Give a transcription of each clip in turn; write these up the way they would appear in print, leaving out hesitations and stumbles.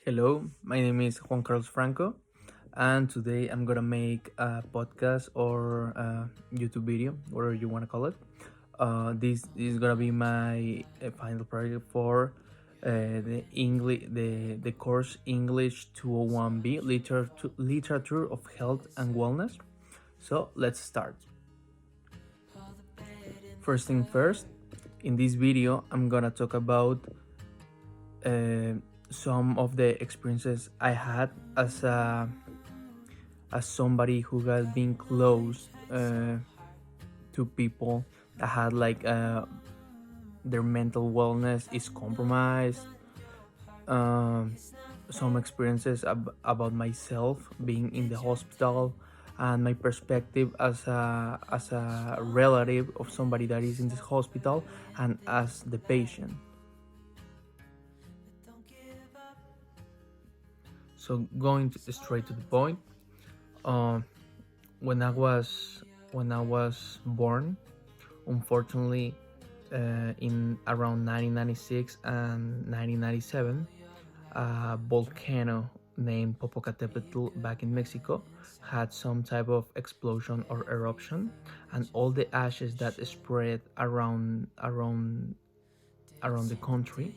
Hello, my name is Juan Carlos Franco, and today I'm gonna make a podcast or a YouTube video, whatever you wanna call it. This is gonna be my final project for the course English 201B, Literature of Health and Wellness. So let's start. First thing first, in this video, I'm gonna talk about uh, some of the experiences I had as somebody who has been close to people that had their mental wellness is compromised. Um, some experiences about myself being in the hospital and my perspective as a relative of somebody that is in this hospital and as the patient. So straight to the point, um, when I was born, unfortunately, in around 1996 and 1997, a volcano named Popocatépetl back in Mexico had some type of explosion or eruption, and all the ashes that spread around the country,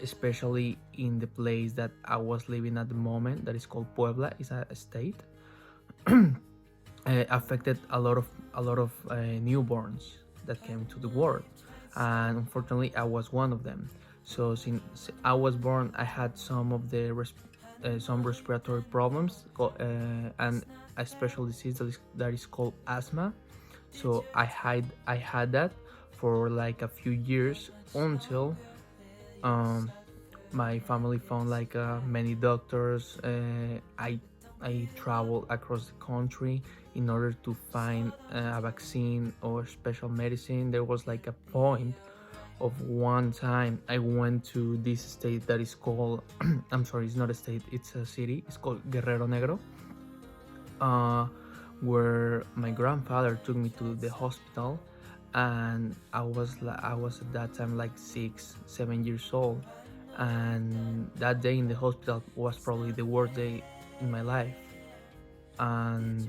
especially in the place that I was living at the moment, that is called Puebla, is a state. Affected a lot of newborns that came to the world, and unfortunately I was one of them. So since I was born, I had some respiratory problems, and a special disease that is called asthma. So I had that for like a few years until um, my family found many doctors. I traveled across the country in order to find a vaccine or special medicine. There was like a point of one time I went to this state that is called I'm sorry, it's not a state, it's a city. It's called Guerrero Negro, uh, where my grandfather took me to the hospital, and I was at that time like 6 7 years old, and that day in the hospital was probably the worst day in my life. And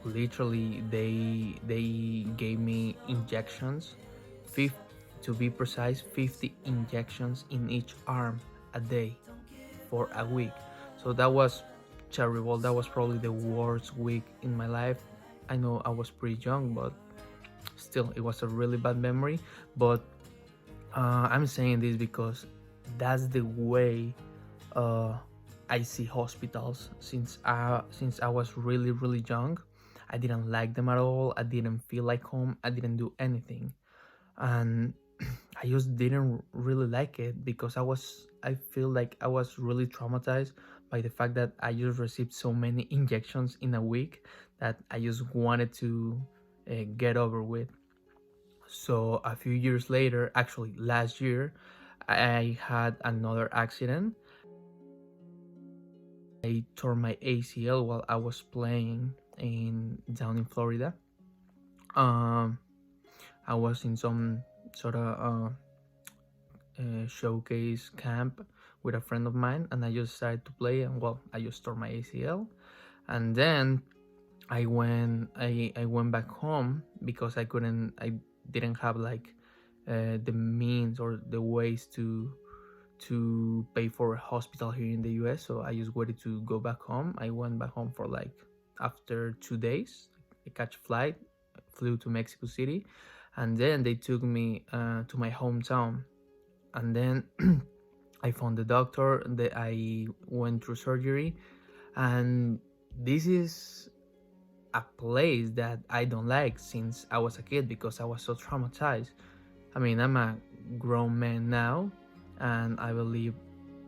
literally they gave me injections, 50, to be precise, 50 injections in each arm a day for a week. So that was terrible. That was probably the worst week in my life. I know I was pretty young, but still it was a really bad memory. But I'm saying this because that's the way uh, I see hospitals since I was really young. I didn't like them at all. I didn't feel like home. I didn't do anything, and I just didn't really like it because I feel like I was really traumatized by the fact that I just received so many injections in a week that I just wanted to get over with. So a few years later, actually last year, I had another accident. I tore my ACL while I was playing in down in Florida. Um, I was in some sort of showcase camp with a friend of mine, and I just started to play, and well, I just tore my ACL, and then I went back home because I didn't have the means or the ways to pay for a hospital here in the US. So I just waited to go back home. I went back home for after 2 days. I catch a flight, flew to Mexico City, and then they took me to my hometown. And then I found the doctor. That I went through surgery, and this is a place that I don't like since I was a kid because I was so traumatized. I mean, I'm a grown man now, and I believe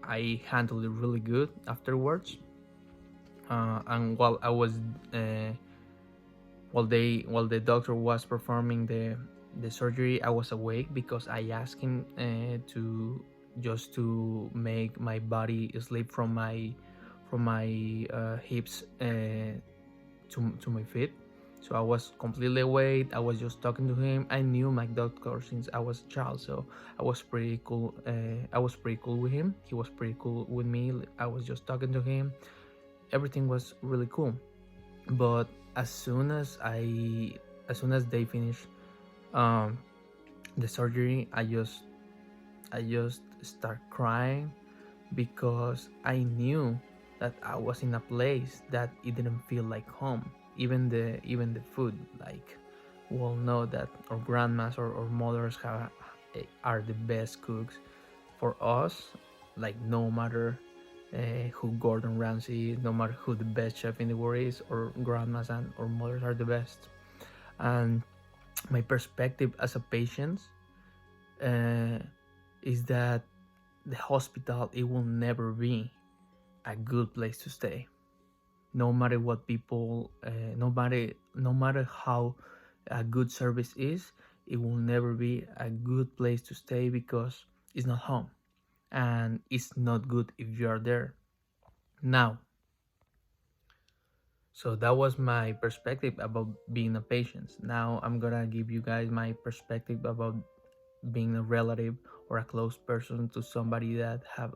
I handled it really good afterwards. And while I was while the doctor was performing the surgery, I was awake because I asked him to make my body sleep from my hips to my feet. So I was completely awake. I was just talking to him. I knew my doctor since I was a child, so I was pretty cool. I was pretty cool with him. He was pretty cool with me. I was just talking to him. Everything was really cool. But as soon as they finished um, the surgery, I just start crying because I knew that I was in a place that it didn't feel like home. Even the food, like we all know that our grandmas or mothers are the best cooks for us. Like no matter who Gordon Ramsay is, no matter who the best chef in the world is, or grandmas and or mothers are the best. And my perspective as a patient uh, is that the hospital, it will never be a good place to stay, no matter what people no matter how a good service is. It will never be a good place to stay because it's not home, and it's not good if you are there now. So that was my perspective about being a patient. Now I'm gonna give you guys my perspective about being a relative or a close person to somebody that have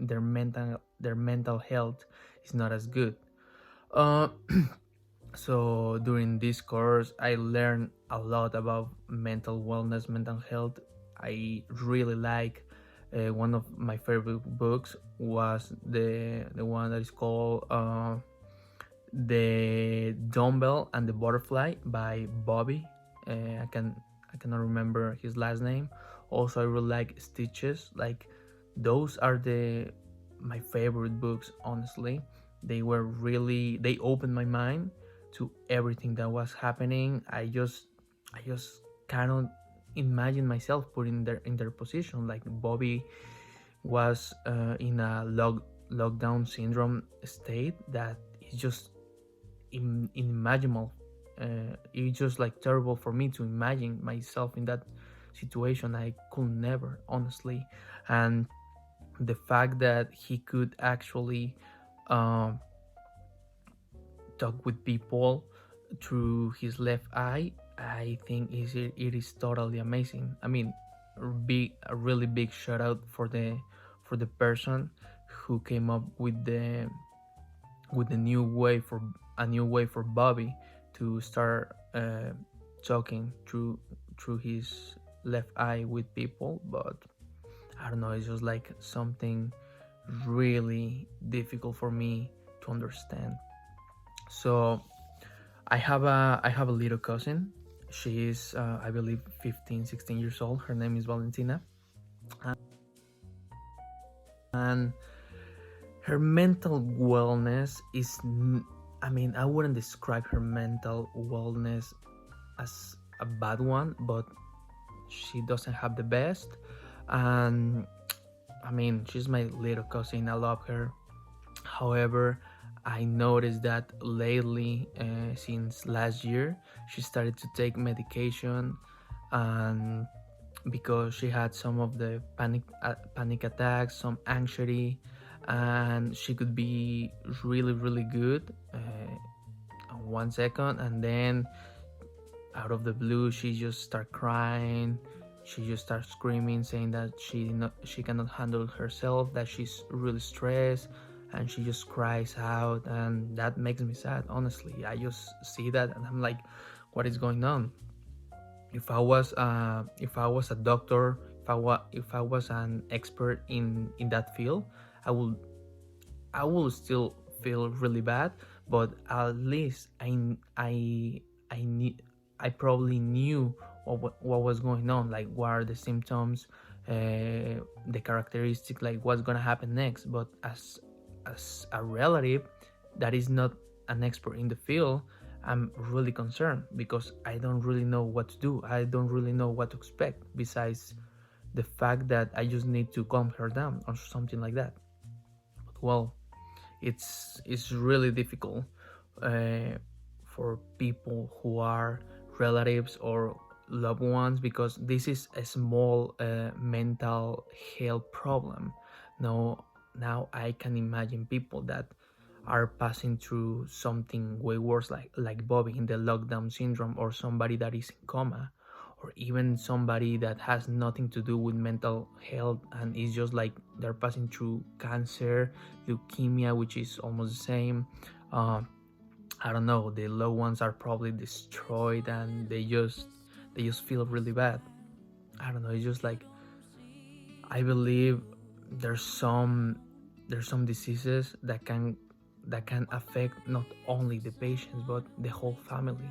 their mental health is not as good. Uh, so during this course, I learned a lot about mental wellness, mental health. I really like. One of my favorite books was the one that is called "The Dumbbell and the Butterfly" by Bobby. I cannot remember his last name. Also, I really like Stitches. Like those are the my favorite books. Honestly, they opened my mind to everything that was happening. I just cannot imagine myself put in their position. Like Bobby was in a lockdown syndrome state that is just inimaginable. It's just like terrible for me to imagine myself in that situation. I could never, honestly. And the fact that he could actually um, talk with people through his left eye, I think it is totally amazing. I mean, a really big shout out for the person who came up with a new way for Bobby to start talking through his left eye with people. But I don't know, it's just like something really difficult for me to understand. So I have a little cousin. She is I believe 15, 16 years old. Her name is Valentina, and her mental wellness is I mean, I wouldn't describe her mental wellness as a bad one, but she doesn't have the best. And I mean, she's my little cousin. I love her. However, I noticed that lately, since last year, she started to take medication, and because she had some of the panic attacks, some anxiety, and she could be really good on 1 second, and then out of the blue she just start crying. She just starts screaming, saying that she cannot handle herself, that she's really stressed, and she just cries out, and that makes me sad. Honestly, I just see that and I'm like, what is going on? If I was a doctor, if I was an expert in that field, I would I will still feel really bad, but at least I need I probably knew what was going on, like what are the symptoms, the characteristics, like what's gonna happen next. But as a relative that is not an expert in the field, I'm really concerned because I don't really know what to do. I don't really know what to expect besides the fact that I just need to calm her down or something like that. But well, it's really difficult uh, for people who are relatives or loved ones, because this is a small mental health problem. Now I can imagine people that are passing through something way worse, like Bobby in the lockdown syndrome, or somebody that is in coma, or even somebody that has nothing to do with mental health and is just like they're passing through cancer, leukemia, which is almost the same. uh, I don't know, the loved ones are probably destroyed and they just feel really bad. I don't know, it's just like, I believe there's some there's some diseases that can affect not only the patients but the whole family,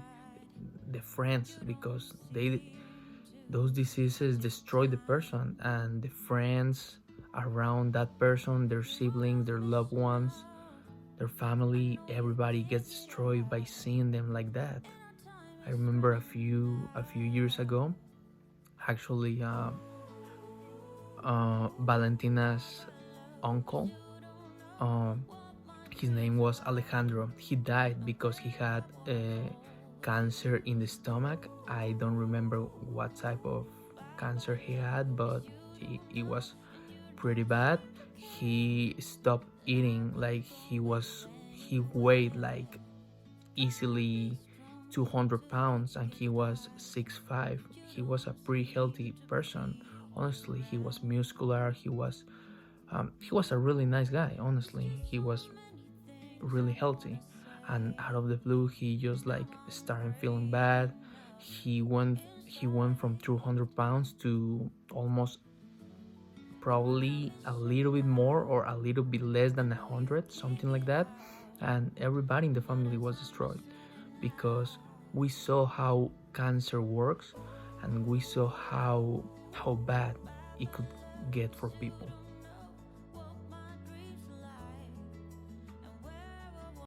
the friends, because those diseases destroy the person and the friends around that person, their siblings, their loved ones, their family, everybody gets destroyed by seeing them like that. I remember a few years ago, actually, Valentina's uncle. Um, his name was Alejandro. He died because he had cancer in the stomach. I don't remember what type of cancer he had, but it was pretty bad. He stopped eating, like he weighed like easily 200 pounds and he was 6'5". He was a pretty healthy person. Honestly, he was muscular. He was a really nice guy. Honestly, he was really healthy, and out of the blue, he just like started feeling bad. He went from 200 pounds to almost, probably a little bit more or a little bit less than 100, something like that. And everybody in the family was destroyed because we saw how cancer works, and we saw how bad it could get for people.